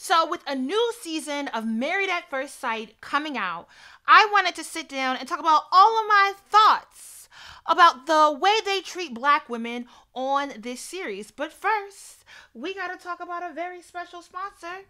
So with a new season of Married at First Sight coming out, I wanted to sit down and talk about all of my thoughts about the way they treat Black women on this series. But first, we got to talk about a very special sponsor.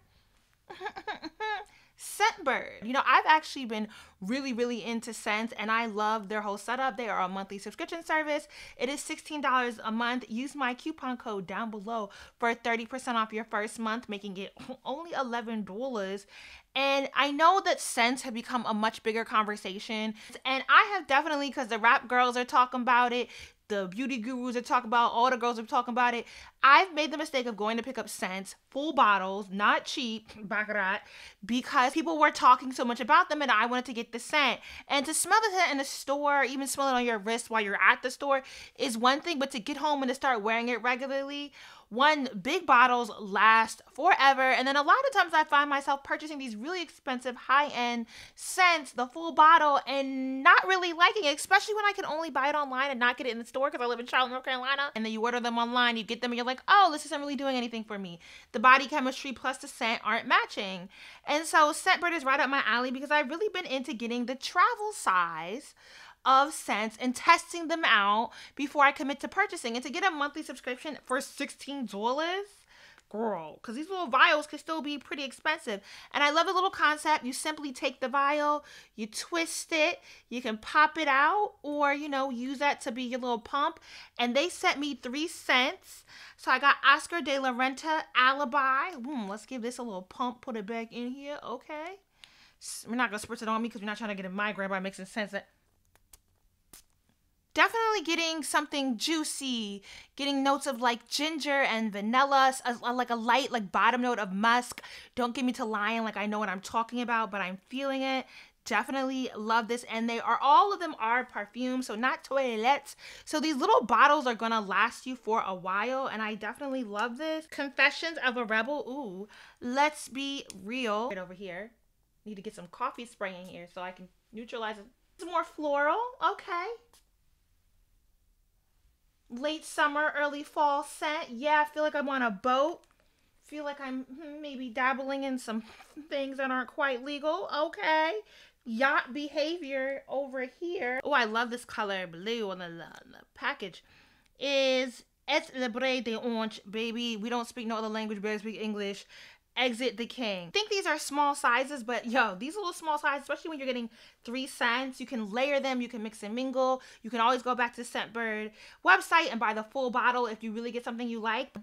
Scentbird. You know, I've actually been really into scents, and I love their whole setup. They are a monthly subscription service. It is $16 a month. Use my coupon code down below for 30% off your first month, making it only $11. And I know that scents have become a much bigger conversation, and I have definitely, because the rap girls are talking about it, the beauty gurus are talking about, all the girls are talking about it. I've made the mistake of going to pick up scents, full bottles, not cheap, baccarat, because people were talking so much about them and I wanted to get the scent. And to smell the scent in the store, even smell it on your wrist while you're at the store is one thing, but to get home and to start wearing it regularly, one, big bottles last forever. And then a lot of times I find myself purchasing these really expensive high-end scents, the full bottle, and not really liking it, especially when I can only buy it online and not get it in the store because I live in Charlotte, North Carolina. And then you order them online, you get them, and you're like, oh, this isn't really doing anything for me. The body chemistry plus the scent aren't matching. And so Scentbird is right up my alley because I've really been into getting the travel size of scents and testing them out before I commit to purchasing. And to get a monthly subscription for $16, girl, because these little vials could still be pretty expensive. And I love the little concept. You simply take the vial, you twist it, you can pop it out, or, you know, use that to be your little pump. And they sent me 3 scents. So I got Oscar de la Renta Alibi. Let's give this a little pump, put it back in here. Okay. We're not going to spritz it on me because we're not trying to get a migraine by mixing scents. Definitely getting something juicy, getting notes of like ginger and vanilla, like a light like bottom note of musk. Don't get me to lying, like I know what I'm talking about, but I'm feeling it. Definitely love this. And all of them are perfume, so not toilettes. So these little bottles are gonna last you for a while, and I definitely love this. Confessions of a Rebel. Ooh, let's be real. Right over here. Need to get some coffee spray in here so I can neutralize it. It's more floral. Okay. Late summer, early fall scent. Yeah, I feel like I'm on a boat. Feel like I'm maybe dabbling in some things that aren't quite legal. Okay. Yacht behavior over here. Oh, I love this color blue on the package. Is Es Libre de Orange, baby. We don't speak no other language, barely speak English. Exit the king. I think these are small sizes, but yo, these little small sizes, especially when you're getting 3 scents, you can layer them, you can mix and mingle. You can always go back to Scentbird website and buy the full bottle if you really get something you like.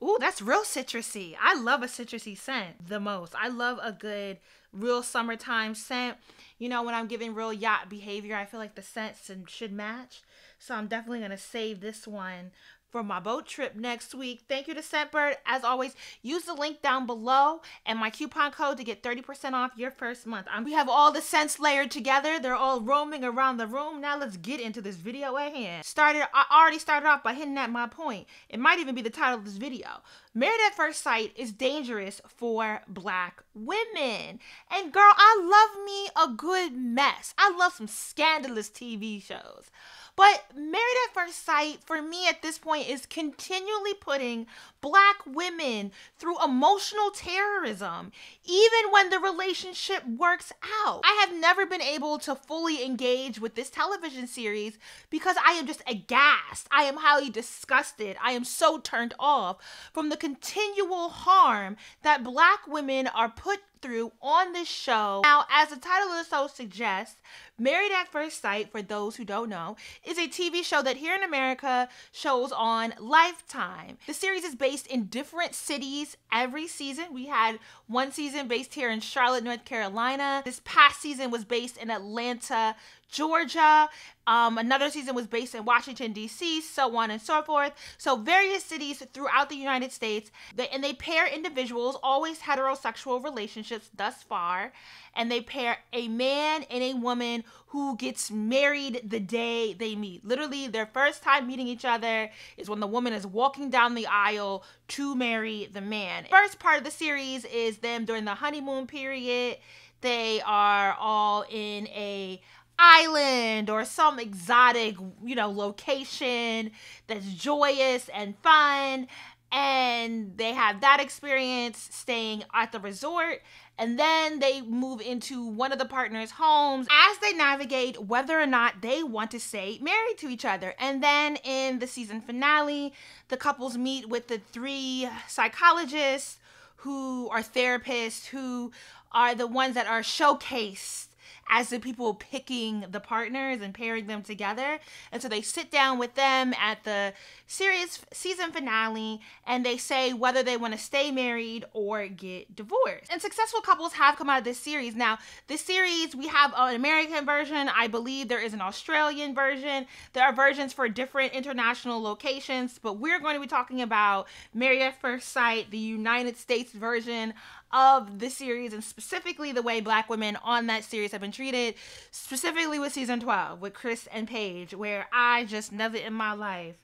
Ooh, that's real citrusy. I love a citrusy scent the most. I love a good real summertime scent. You know, when I'm giving real yacht behavior, I feel like the scents should match. So I'm definitely going to save this one for my boat trip next week. Thank you to Scentbird. As always, use the link down below and my coupon code to get 30% off your first month. We have all the scents layered together. They're all roaming around the room. Now let's get into this video at hand. I already started off by hitting at my point. It might even be the title of this video. Married at First Sight is dangerous for Black women. And girl, I love me a good mess. I love some scandalous TV shows. But Married at First Sight, for me at this point, is continually putting Black women through emotional terrorism, even when the relationship works out. I have never been able to fully engage with this television series because I am just aghast. I am highly disgusted. I am so turned off from the continual harm that Black women are put through on this show. Now, as the title of the show suggests, Married at First Sight, for those who don't know, is a TV show that here in America shows on Lifetime. The series is based in different cities every season. We had one season based here in Charlotte, North Carolina. This past season was based in Atlanta, Georgia. Another season was based in Washington, D.C., so on and so forth. So various cities throughout the United States, and they pair individuals, always heterosexual relationships thus far, and they pair a man and a woman who gets married the day they meet. Literally, their first time meeting each other is when the woman is walking down the aisle to marry the man. First part of the series is them during the honeymoon period. They are all in a island or some exotic, location that's joyous and fun. And they have that experience staying at the resort, and then they move into one of the partners' homes as they navigate whether or not they want to stay married to each other. And then in the season finale, the couples meet with the 3 psychologists who are therapists, who are the ones that are showcased as the people picking the partners and pairing them together. And so they sit down with them at the series season finale, and they say whether they want to stay married or get divorced. And successful couples have come out of this series. Now, this series, we have an American version. I believe there is an Australian version. There are versions for different international locations, but we're going to be talking about Married at First Sight, the United States version of the series, and specifically the way Black women on that series have been treated, specifically with season 12 with Chris and Paige, where I just never in my life,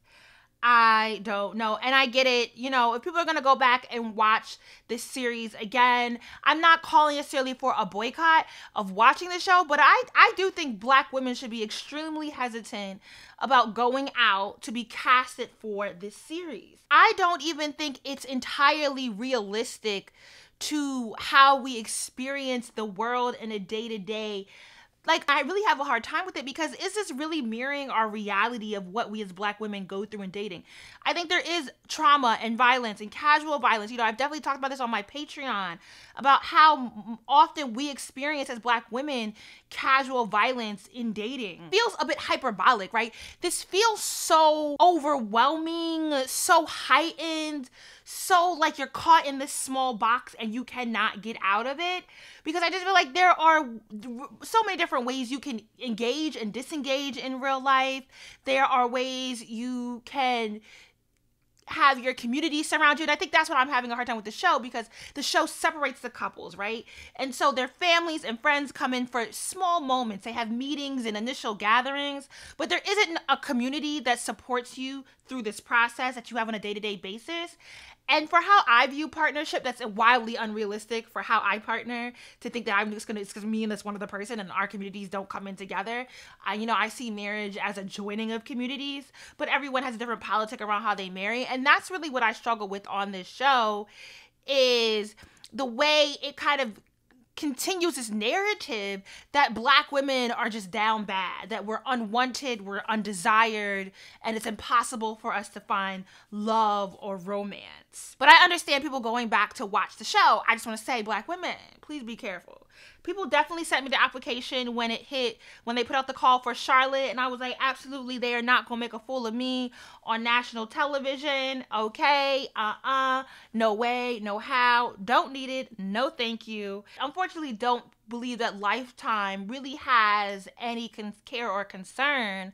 I don't know. And I get it, you know, if people are going to go back and watch this series again, I'm not calling necessarily for a boycott of watching the show, but I do think Black women should be extremely hesitant about going out to be casted for this series. I don't even think it's entirely realistic to how we experience the world in a day-to-day. Like, I really have a hard time with it, because is this really mirroring our reality of what we as Black women go through in dating? I think there is trauma and violence and casual violence. You know, I've definitely talked about this on my Patreon, about how often we experience as Black women casual violence in dating. It feels a bit hyperbolic, right? This feels so overwhelming, so heightened, so like you're caught in this small box and you cannot get out of it. Because I just feel like there are so many different ways you can engage and disengage in real life. There are ways you can have your community surround you. And I think that's what I'm having a hard time with the show, because the show separates the couples, right? And so their families and friends come in for small moments. They have meetings and initial gatherings, but there isn't a community that supports you through this process that you have on a day-to-day basis. And for how I view partnership, that's wildly unrealistic for how I partner, to think that it's just me and this one other person and our communities don't come in together. I see marriage as a joining of communities, but everyone has a different politic around how they marry. And that's really what I struggle with on this show, is the way it kind of continues this narrative that Black women are just down bad, that we're unwanted, we're undesired, and it's impossible for us to find love or romance. But I understand people going back to watch the show. I just want to say, Black women, please be careful. People definitely sent me the application when they put out the call for Charlotte, and I was like, absolutely, they are not gonna make a fool of me on national television. Okay, no way, no how, don't need it, no thank you. Unfortunately, don't believe that Lifetime really has any care or concern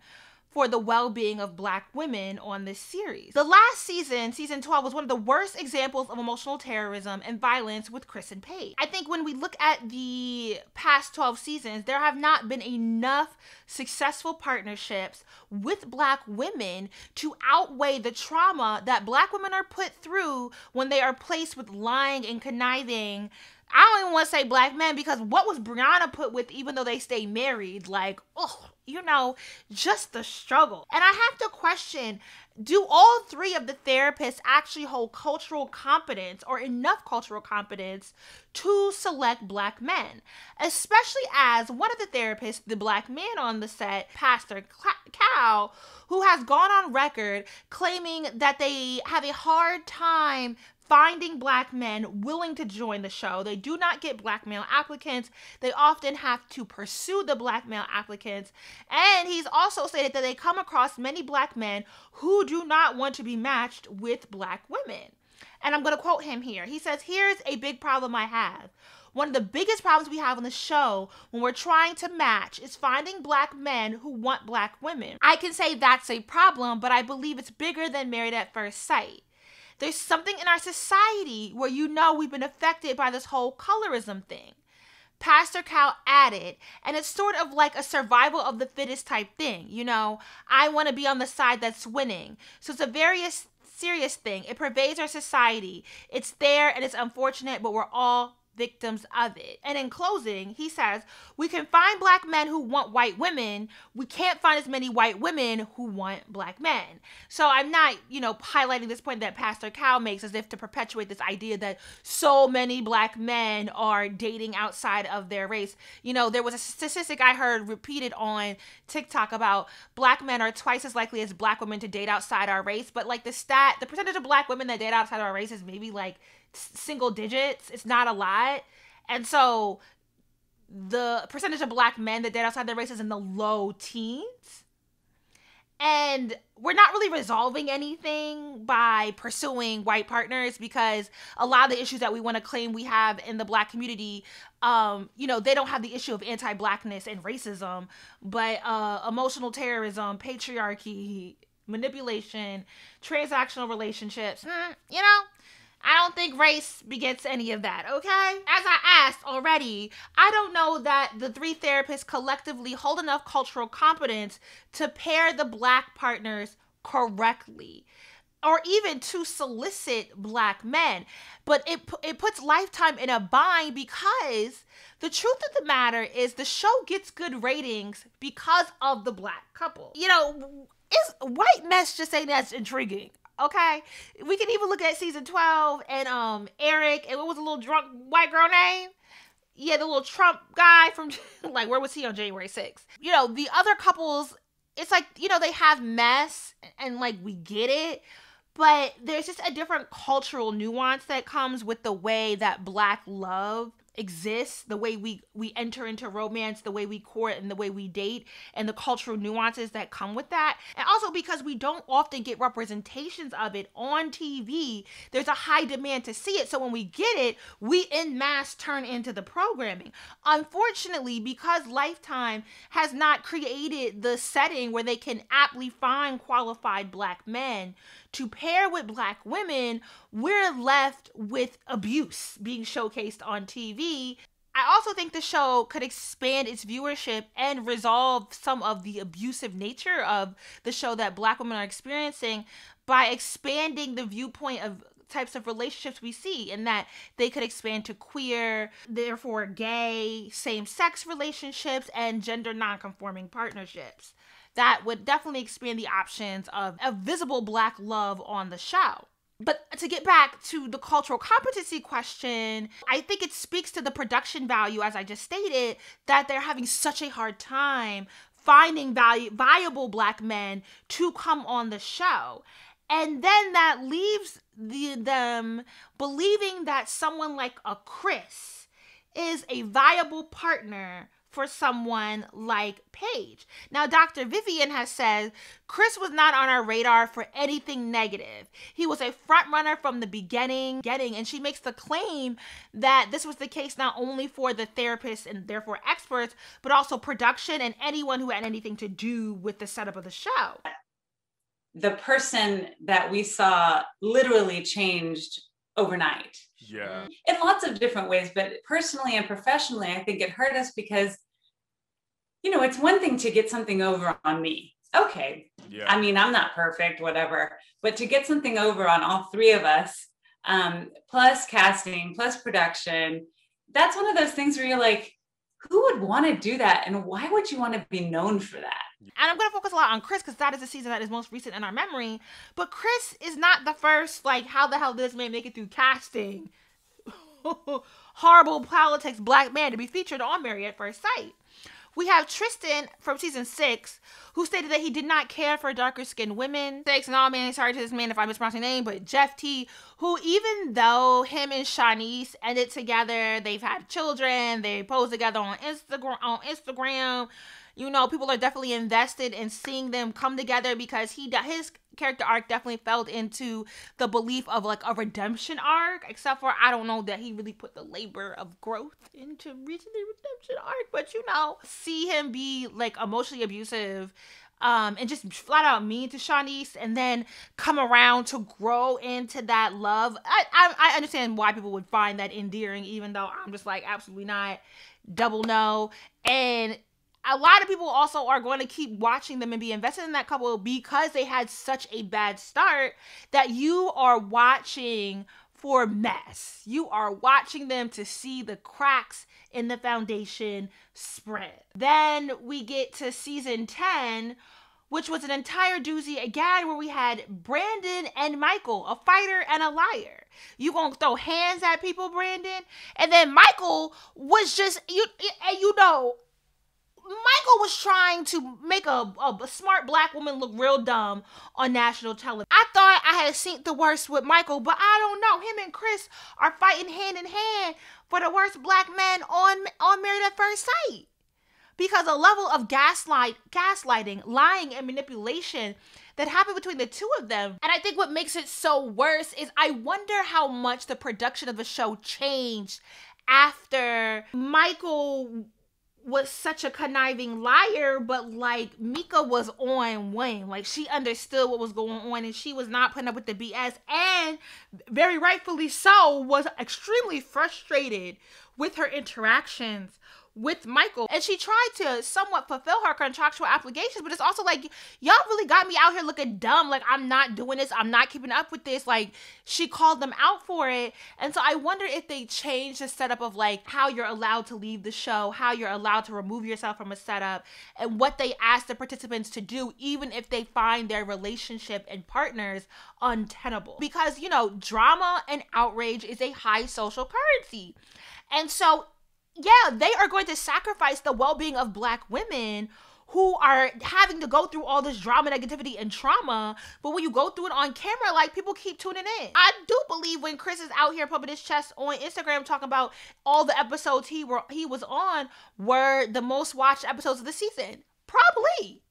for the well-being of Black women on this series. The last season, season 12, was one of the worst examples of emotional terrorism and violence with Chris and Paige. I think when we look at the past 12 seasons, there have not been enough successful partnerships with Black women to outweigh the trauma that Black women are put through when they are placed with lying and conniving. I don't even want to say Black men, because what was Brianna put with, even though they stay married? Like, oh, just the struggle. And I have to question, do all 3 of the therapists actually hold cultural competence, or enough cultural competence, to select Black men? Especially as one of the therapists, the Black man on the set, Pastor Cal, who has gone on record claiming that they have a hard time finding Black men willing to join the show. They do not get Black male applicants. They often have to pursue the Black male applicants. And he's also stated that they come across many Black men who do not want to be matched with Black women. And I'm going to quote him here. He says, "Here's a big problem I have. One of the biggest problems we have on the show when we're trying to match is finding Black men who want Black women. I can say that's a problem, but I believe it's bigger than Married at First Sight. There's something in our society where we've been affected by this whole colorism thing." Pastor Cal added, and it's sort of like a survival of the fittest type thing. I want to be on the side that's winning. So it's a very serious thing. It pervades our society. It's there and it's unfortunate, but we're all victims of it. And in closing, he says, we can find black men who want white women. We can't find as many white women who want black men. So I'm not, highlighting this point that Pastor Cal makes as if to perpetuate this idea that so many black men are dating outside of their race. There was a statistic I heard repeated on TikTok about black men are twice as likely as black women to date outside our race. But like the percentage of black women that date outside our race is maybe like single digits. It's not a lot. And so the percentage of black men that date outside their race is in the low teens. And we're not really resolving anything by pursuing white partners, because a lot of the issues that we want to claim we have in the black community, they don't have the issue of anti-blackness and racism, but emotional terrorism, patriarchy, manipulation, transactional relationships, I don't think race begets any of that, okay? As I asked already, I don't know that the three therapists collectively hold enough cultural competence to pair the black partners correctly, or even to solicit black men. But it puts Lifetime in a bind, because the truth of the matter is the show gets good ratings because of the black couple. Is white mess just ain't as intriguing. Okay, we can even look at season 12 and Eric, and what was the little drunk white girl name? Yeah, the little Trump guy from, like, where was he on January 6th? The other couples, it's like, they have mess, and like, we get it, but there's just a different cultural nuance that comes with the way that black love exists, the way we enter into romance, the way we court, and the way we date, and the cultural nuances that come with that. And also because we don't often get representations of it on TV, there's a high demand to see it. So when we get it, we en masse turn into the programming. Unfortunately, because Lifetime has not created the setting where they can aptly find qualified black men to pair with black women, we're left with abuse being showcased on TV. I also think the show could expand its viewership and resolve some of the abusive nature of the show that black women are experiencing by expanding the viewpoint of types of relationships we see, in that they could expand to queer, therefore gay, same-sex relationships, and gender non-conforming partnerships. That would definitely expand the options of a visible black love on the show. But to get back to the cultural competency question, I think it speaks to the production value, as I just stated, that they're having such a hard time finding viable black men to come on the show. And then that leaves them believing that someone like a Chris is a viable partner for someone like Paige. Now, Dr. Vivian has said Chris was not on our radar for anything negative. He was a front runner from the beginning, and she makes the claim that this was the case not only for the therapists and therefore experts, but also production and anyone who had anything to do with the setup of the show. The person that we saw literally changed overnight. Yeah. In lots of different ways, but personally and professionally, I think it hurt us because, it's one thing to get something over on me. Okay. Yeah. I mean, I'm not perfect, whatever, but to get something over on all three of us, plus casting, plus production, that's one of those things where you're like, who would want to do that? And why would you want to be known for that? And I'm going to focus a lot on Chris because that is the season that is most recent in our memory. But Chris is not the first, how the hell did this man make it through casting? Horrible politics black man to be featured on Married at First Sight. We have Tristan from season 6, who stated that he did not care for darker skinned women. Thanks and all, man. Sorry to this man if I mispronounce his name, but Jeff T, who even though him and Shanice ended together, they've had children, they pose together on Instagram. People are definitely invested in seeing them come together because his character arc definitely fell into the belief of a redemption arc, except for I don't know that he really put the labor of growth into reaching the redemption arc, but see him be emotionally abusive and just flat out mean to Shanice, and then come around to grow into that love. I understand why people would find that endearing, even though I'm just absolutely not. Double no. And a lot of people also are going to keep watching them and be invested in that couple because they had such a bad start that you are watching for mess. You are watching them to see the cracks in the foundation spread. Then we get to season 10, which was an entire doozy again, where we had Brandon and Michael, a fighter and a liar. You gonna throw hands at people, Brandon? And then Michael was just, Michael was trying to make a smart black woman look real dumb on national television. I thought I had seen the worst with Michael, but I don't know. Him and Chris are fighting hand in hand for the worst black men on Married at First Sight. Because a level of gaslighting, lying, and manipulation that happened between the two of them. And I think what makes it so worse is I wonder how much the production of the show changed after Michael was such a conniving liar, but like Mika was on wing. Like she understood what was going on and she was not putting up with the BS, and very rightfully so, was extremely frustrated with her interactions with Michael. And she tried to somewhat fulfill her contractual obligations, but it's also like, y'all really got me out here looking dumb. Like, I'm not doing this. I'm not keeping up with this. Like, she called them out for it. And so I wonder if they changed the setup of like how you're allowed to leave the show, how you're allowed to remove yourself from a setup, and what they ask the participants to do, even if they find their relationship and partners untenable. Because, you know, drama and outrage is a high social currency. And so yeah, they are going to sacrifice the well-being of black women who are having to go through all this drama, negativity, and trauma. But when you go through it on camera, like, people keep tuning in. I do believe when Chris is out here pumping his chest on Instagram talking about all the episodes he was on were the most watched episodes of the season. Probably.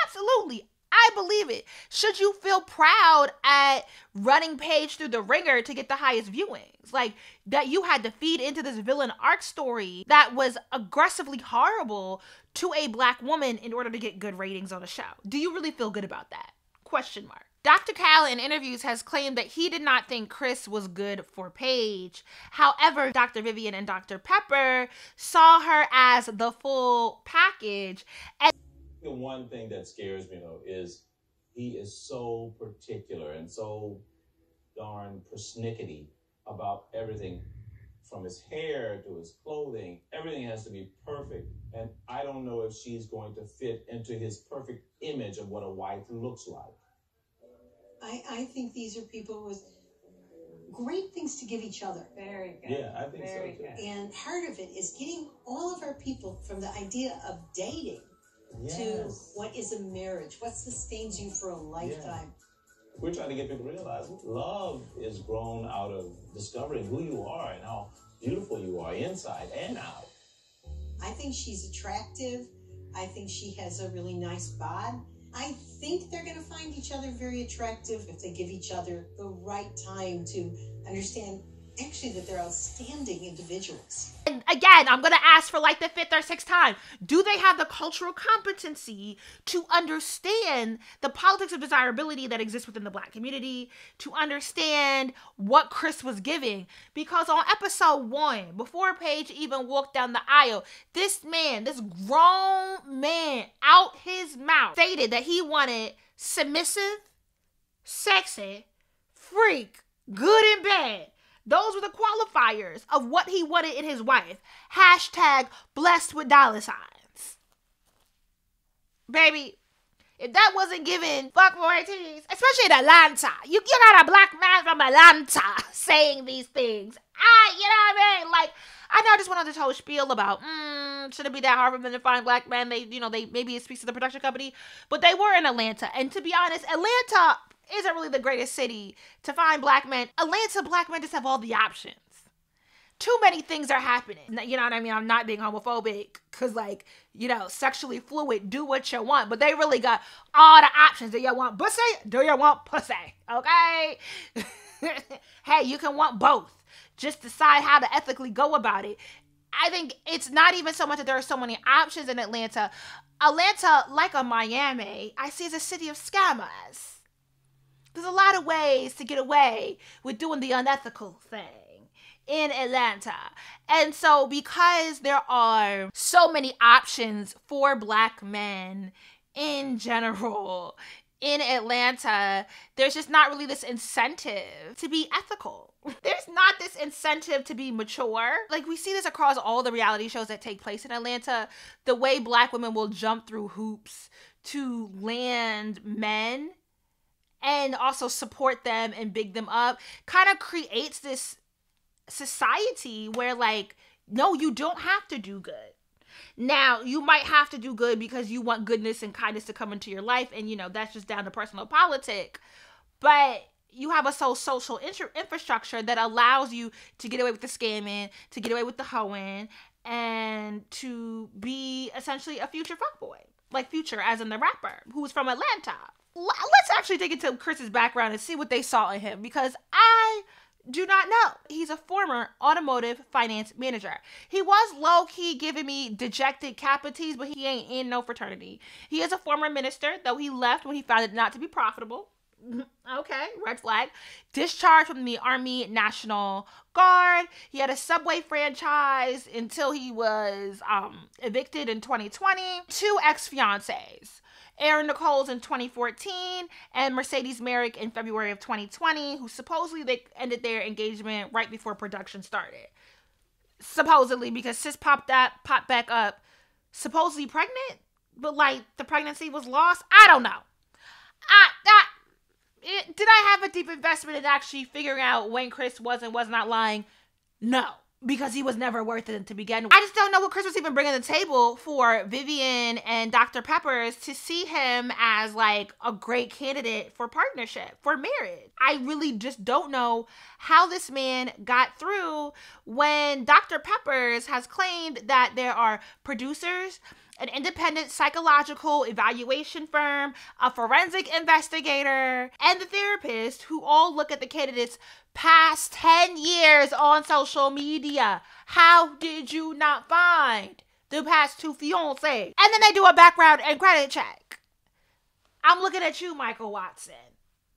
Absolutely. I believe it. Should you feel proud at running Paige through the ringer to get the highest viewings? Like, that you had to feed into this villain arc story that was aggressively horrible to a black woman in order to get good ratings on a show. Do you really feel good about that? Question mark. Dr. Cal in interviews has claimed that he did not think Chris was good for Paige. However, Dr. Vivian and Dr. Pepper saw her as the full package. And the one thing that scares me, though, is he is so particular and so darn persnickety about everything, from his hair to his clothing. Everything has to be perfect. And I don't know if she's going to fit into his perfect image of what a wife looks like. I think these are people with great things to give each other. Very good. Yeah, I think Very so, too. good. And part of it is getting all of our people from the idea of dating to what is a marriage, what sustains you for a lifetime. We're trying to get people to realize love is grown out of discovering who you are and how beautiful you are inside and out. I think she's attractive. I think she has a really nice bod. I think they're going to find each other very attractive if they give each other the right time to understand actually that they're outstanding individuals. And again, I'm going to ask for like the fifth or sixth time. Do they have the cultural competency to understand the politics of desirability that exists within the black community, to understand what Chris was giving? Because on episode 1, before Paige even walked down the aisle, this man, this grown man, out his mouth stated that he wanted submissive, sexy, freak, good and bad. Those were the qualifiers of what he wanted in his wife. Hashtag blessed with dollar signs. Baby, if that wasn't given fuckboy tees, especially in Atlanta, you got a black man from Atlanta saying these things. You know what I mean? Like, I know I just went on this whole spiel about, should it be that hard for them to find black men? They maybe it speaks to the production company, but they were in Atlanta. And to be honest, Atlanta isn't really the greatest city to find black men. Atlanta black men just have all the options. Too many things are happening. You know what I mean? I'm not being homophobic because, like, you know, sexually fluid, do what you want. But they really got all the options. Do you want pussy? Do you want pussy? Okay? Hey, you can want both. Just decide how to ethically go about it. I think it's not even so much that there are so many options in Atlanta. Atlanta, like a Miami, I see as a city of scammers. There's a lot of ways to get away with doing the unethical thing in Atlanta. And so because there are so many options for black men in general in Atlanta, there's just not really this incentive to be ethical. There's not this incentive to be mature. Like, we see this across all the reality shows that take place in Atlanta. The way Black women will jump through hoops to land men and also support them and big them up kind of creates this society where, like, no, you don't have to do good. Now, you might have to do good because you want goodness and kindness to come into your life, and, you know, that's just down to personal politic. But you have a social infrastructure that allows you to get away with the scamming, to get away with the hoeing, and to be essentially a future fuckboy. Like Future, as in the rapper, who's from Atlanta. Let's actually dig into Chris's background and see what they saw in him, because I do not know. He's a former automotive finance manager. He was low-key giving me dejected capities, but he ain't in no fraternity. He is a former minister, though he left when he found it not to be profitable. Okay, red flag. Discharged from the Army National Guard. He had a Subway franchise until he was evicted in 2020. 2 ex-fiancés. Aaron Nichols in 2014 and Mercedes Merrick in February of 2020, who supposedly they ended their engagement right before production started. Supposedly, because sis popped back up, supposedly pregnant, but like the pregnancy was lost. I don't know. Did I have a deep investment in actually figuring out when Chris was and was not lying? No. Because he was never worth it to begin with. I just don't know what Chris was even bringing to the table for Vivian and Dr. Peppers to see him as like a great candidate for partnership, for marriage. I really just don't know how this man got through when Dr. Peppers has claimed that there are producers, an independent psychological evaluation firm, a forensic investigator, and the therapist who all look at the candidates' past 10 years on social media. How did you not find the past 2 fiancés? And then they do a background and credit check. I'm looking at you, Michael Watson.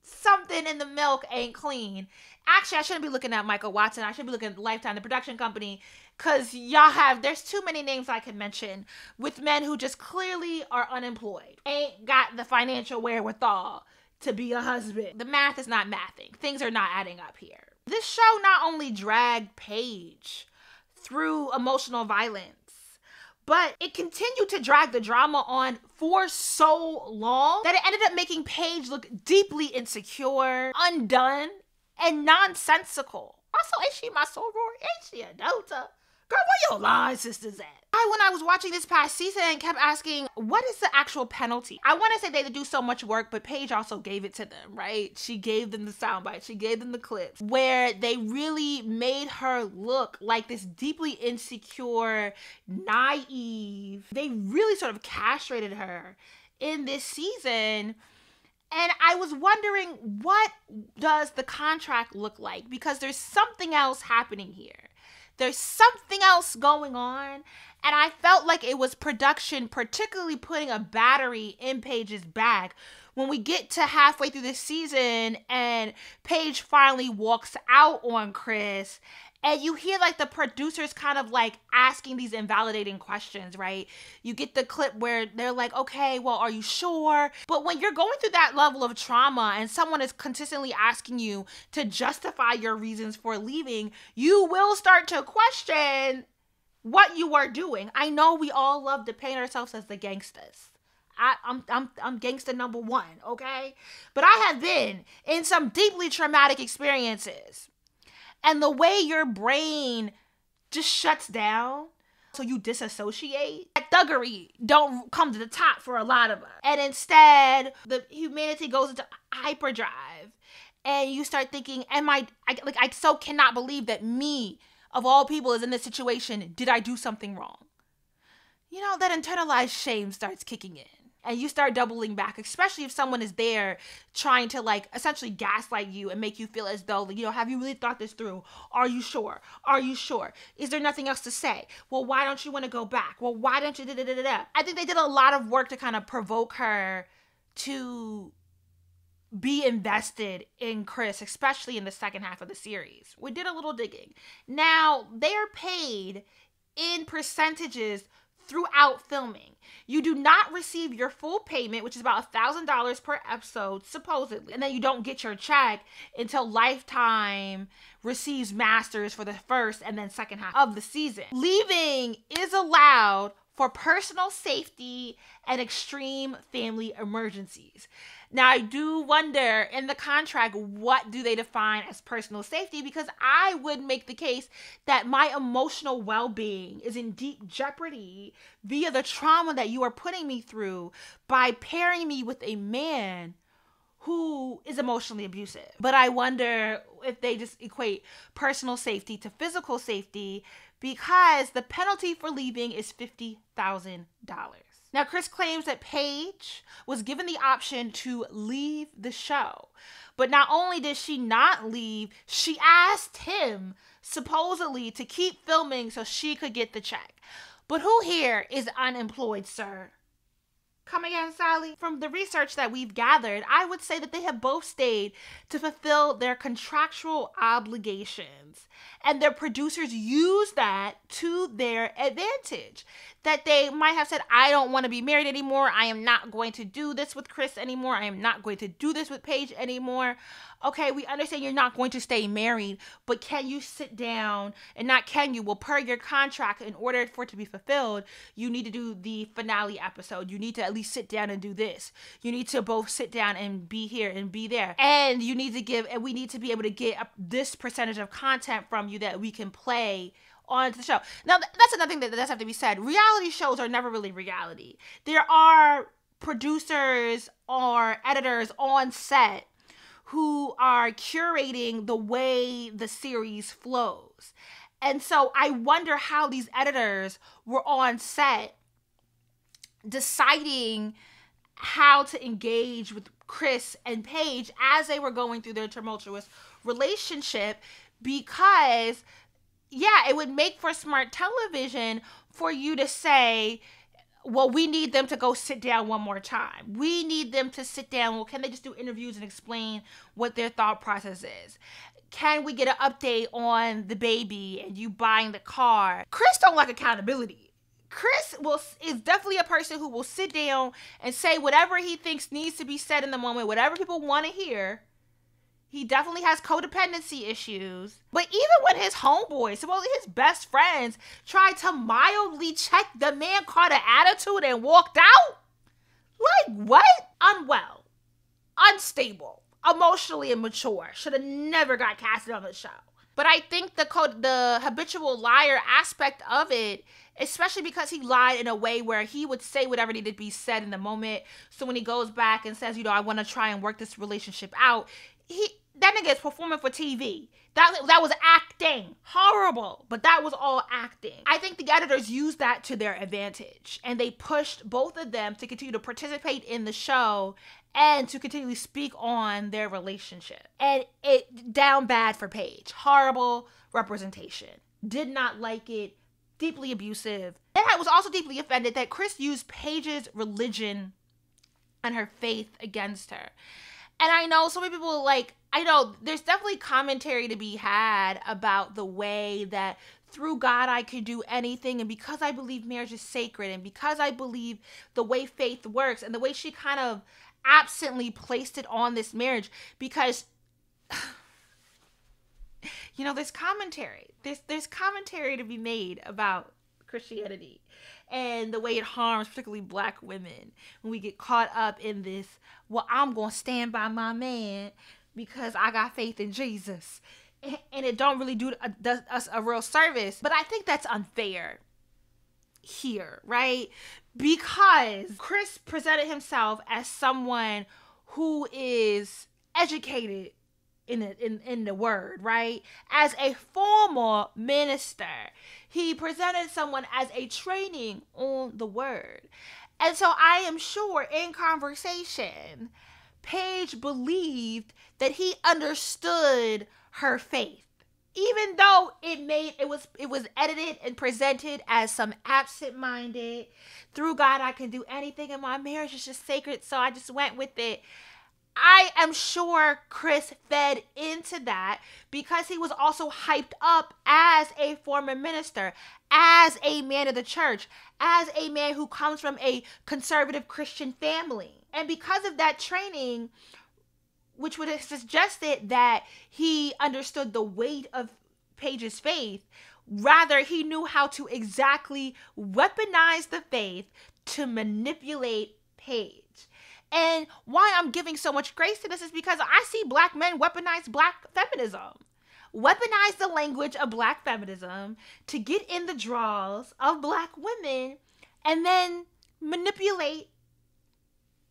Something in the milk ain't clean. Actually, I shouldn't be looking at Michael Watson. I should be looking at Lifetime, the production company, because there's too many names I can mention with men who just clearly are unemployed. Ain't got the financial wherewithal to be a husband. The math is not mathing. Things are not adding up here. This show not only dragged Paige through emotional violence, but it continued to drag the drama on for so long that it ended up making Paige look deeply insecure, undone, and nonsensical. Also, is she my soror? Ain't she a daughter? Girl, where your line sisters at? When I was watching this past season, kept asking, what is the actual penalty? I want to say they do so much work, but Paige also gave it to them, right? She gave them the sound bites. She gave them the clips where they really made her look like this deeply insecure, naive. They really sort of castrated her in this season. And I was wondering, what does the contract look like? Because there's something else happening here. There's something else going on. And I felt like it was production, particularly putting a battery in Paige's back. When we get to halfway through the season and Paige finally walks out on Chris, and you hear like the producers kind of like asking these invalidating questions, right? You get the clip where they're like, okay, well, are you sure? But when you're going through that level of trauma and someone is consistently asking you to justify your reasons for leaving, you will start to question what you are doing. I know we all love to paint ourselves as the gangsters. I'm gangster number 1, okay? But I have been in some deeply traumatic experiences. And the way your brain just shuts down, so you disassociate, that thuggery don't come to the top for a lot of us. And instead, the humanity goes into hyperdrive. And you start thinking, I so cannot believe that me, of all people, is in this situation. Did I do something wrong? You know, that internalized shame starts kicking in. And you start doubling back, especially if someone is there trying to like essentially gaslight you and make you feel as though, you know, have you really thought this through? Are you sure? Are you sure? Is there nothing else to say? Well, why don't you want to go back? Well, why don't you da-da-da-da-da? I think they did a lot of work to kind of provoke her to be invested in Chris, especially in the second half of the series. We did a little digging. Now, they're paid in percentages throughout filming. You do not receive your full payment, which is about $1,000 per episode, supposedly. And then you don't get your check until Lifetime receives masters for the first and then second half of the season. Leaving is allowed for personal safety and extreme family emergencies. Now, I do wonder in the contract, what do they define as personal safety? Because I would make the case that my emotional well-being is in deep jeopardy via the trauma that you are putting me through by pairing me with a man who is emotionally abusive. But I wonder if they just equate personal safety to physical safety, because the penalty for leaving is $50,000. Now, Chris claims that Paige was given the option to leave the show. But not only did she not leave, she asked him, supposedly, to keep filming so she could get the check. But who here is unemployed, sir? Come again, Sally? From the research that we've gathered, I would say that they have both stayed to fulfill their contractual obligations. And their producers use that to their advantage. That they might have said, I don't want to be married anymore. I am not going to do this with Chris anymore. I am not going to do this with Paige anymore. Okay, we understand you're not going to stay married, but can you sit down, and not can you, well, per your contract, in order for it to be fulfilled, you need to do the finale episode. You need to at least sit down and do this. You need to both sit down and be here and be there. And you need to give, and we need to be able to get this percentage of content from you that we can play on the show. Now, that's another thing that does have to be said. Reality shows are never really reality. There are producers or editors on set who are curating the way the series flows. And so I wonder how these editors were on set deciding how to engage with Chris and Paige as they were going through their tumultuous relationship, because yeah, it would make for smart television for you to say, well, we need them to go sit down one more time. We need them to sit down. Well, can they just do interviews and explain what their thought process is? Can we get an update on the baby and you buying the car? Chris don't like accountability. Chris is definitely a person who will sit down and say whatever he thinks needs to be said in the moment, whatever people want to hear. He definitely has codependency issues. But even when his homeboys, supposedly his best friends, tried to mildly check, the man caught an attitude and walked out? Like, what? Unwell, unstable, emotionally immature. Should have never got casted on the show. But I think the habitual liar aspect of it, especially because he lied in a way where he would say whatever needed to be said in the moment. So when he goes back and says, I want to try and work this relationship out, that nigga is performing for TV. That was acting. Horrible. But that was all acting. I think the editors used that to their advantage. And they pushed both of them to continue to participate in the show and to continually speak on their relationship. And it down bad for Paige. Horrible representation. Did not like it. Deeply abusive. And I was also deeply offended that Chris used Paige's religion and her faith against her. And I know so many people I know there's definitely commentary to be had about the way that through God I could do anything, and because I believe marriage is sacred, and because I believe the way faith works, and the way she kind of absently placed it on this marriage, because there's commentary. There's commentary to be made about Christianity and the way it harms particularly Black women when we get caught up in this, well, I'm going to stand by my man because I got faith in Jesus. And it don't really do us a real service. But I think that's unfair here, right? Because Chris presented himself as someone who is educated in the word, right? As a former minister, he presented someone as a training on the word. And so I am sure in conversation, Paige believed that he understood her faith, even though it was edited and presented as some absent-minded, through God I can do anything, and my marriage is just sacred, so I just went with it. I am sure Chris fed into that because he was also hyped up as a former minister, as a man of the church, as a man who comes from a conservative Christian family. And because of that training, which would have suggested that he understood the weight of Paige's faith, rather he knew how to exactly weaponize the faith to manipulate Paige. And why I'm giving so much grace to this is because I see black men weaponize black feminism. Weaponize the language of black feminism to get in the draws of black women and then manipulate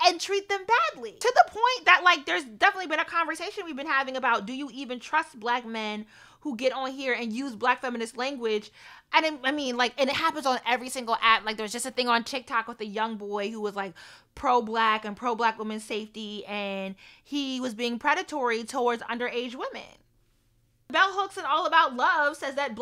and treat them badly. To the point that, like, there's definitely been a conversation we've been having about, do you even trust black men who get on here and use black feminist language? And I mean, like, and it happens on every single app. Like, there was just a thing on TikTok with a young boy who was, like, pro-black and pro-black women's safety, and he was being predatory towards underage women. Bell Hooks and All About Love says that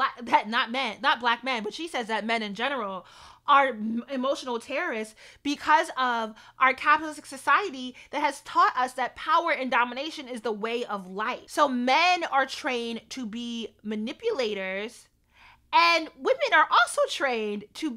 not black men, but she says that men in general are emotional terrorists because of our capitalistic society that has taught us that power and domination is the way of life. So men are trained to be manipulators, and women are also trained to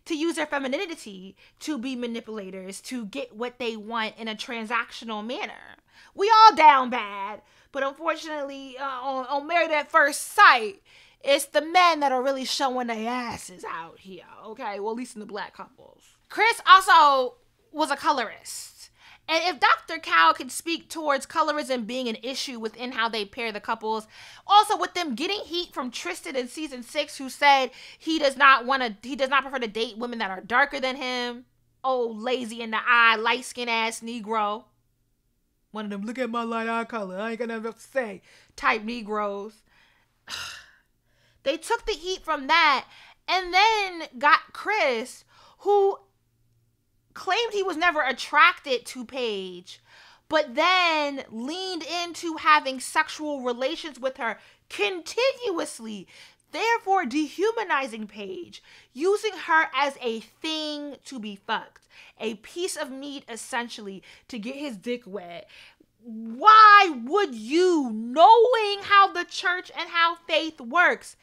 use their femininity to be manipulators, to get what they want in a transactional manner. We all down bad, but unfortunately, on Married at First Sight, it's the men that are really showing their asses out here, okay? Well, at least in the black couples. Chris also was a colorist. And if Dr. Cal could speak towards colorism being an issue within how they pair the couples, also with them getting heat from Tristan in season 6, who said he does not prefer to date women that are darker than him. Oh, lazy in the eye, light-skinned ass Negro. One of them, look at my light eye color, I ain't got nothing to say, type Negroes. They took the heat from that and then got Chris, who claimed he was never attracted to Paige, but then leaned into having sexual relations with her continuously, therefore dehumanizing Paige, using her as a thing to be fucked, a piece of meat essentially to get his dick wet. Why would you, knowing how the church and how faith works,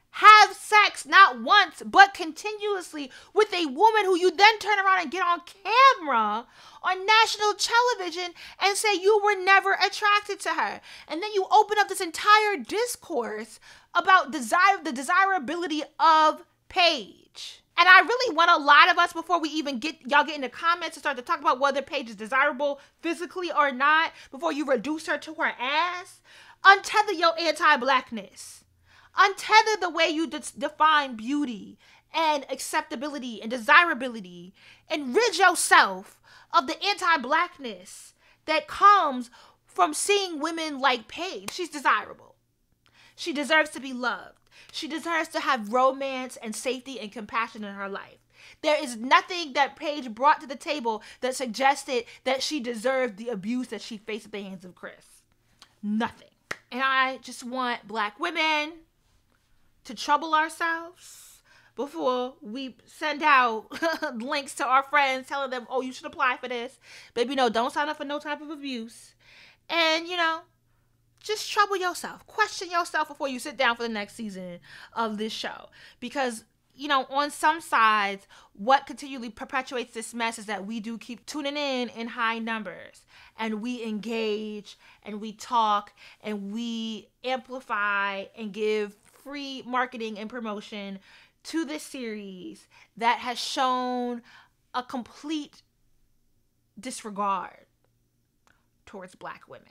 have sex not once but continuously with a woman who you then turn around and get on camera on national television and say you were never attracted to her? And then you open up this entire discourse about the desirability of Paige. And I really want a lot of us, before we even get in the comments and start to talk about whether Paige is desirable physically or not, before you reduce her to her ass, untether your anti-blackness. Untether the way you define beauty and acceptability and desirability, and rid yourself of the anti-blackness that comes from seeing women like Paige. She's desirable. She deserves to be loved. She deserves to have romance and safety and compassion in her life. There is nothing that Paige brought to the table that suggested that she deserved the abuse that she faced at the hands of Chris. Nothing. And I just want black women to trouble ourselves before we send out links to our friends telling them, oh, you should apply for this. Baby, no, don't sign up for no type of abuse. And, just trouble yourself. Question yourself before you sit down for the next season of this show. Because, on some sides, what continually perpetuates this mess is that we do keep tuning in high numbers. And we engage, and we talk, and we amplify, and give free marketing and promotion to this series that has shown a complete disregard towards black women.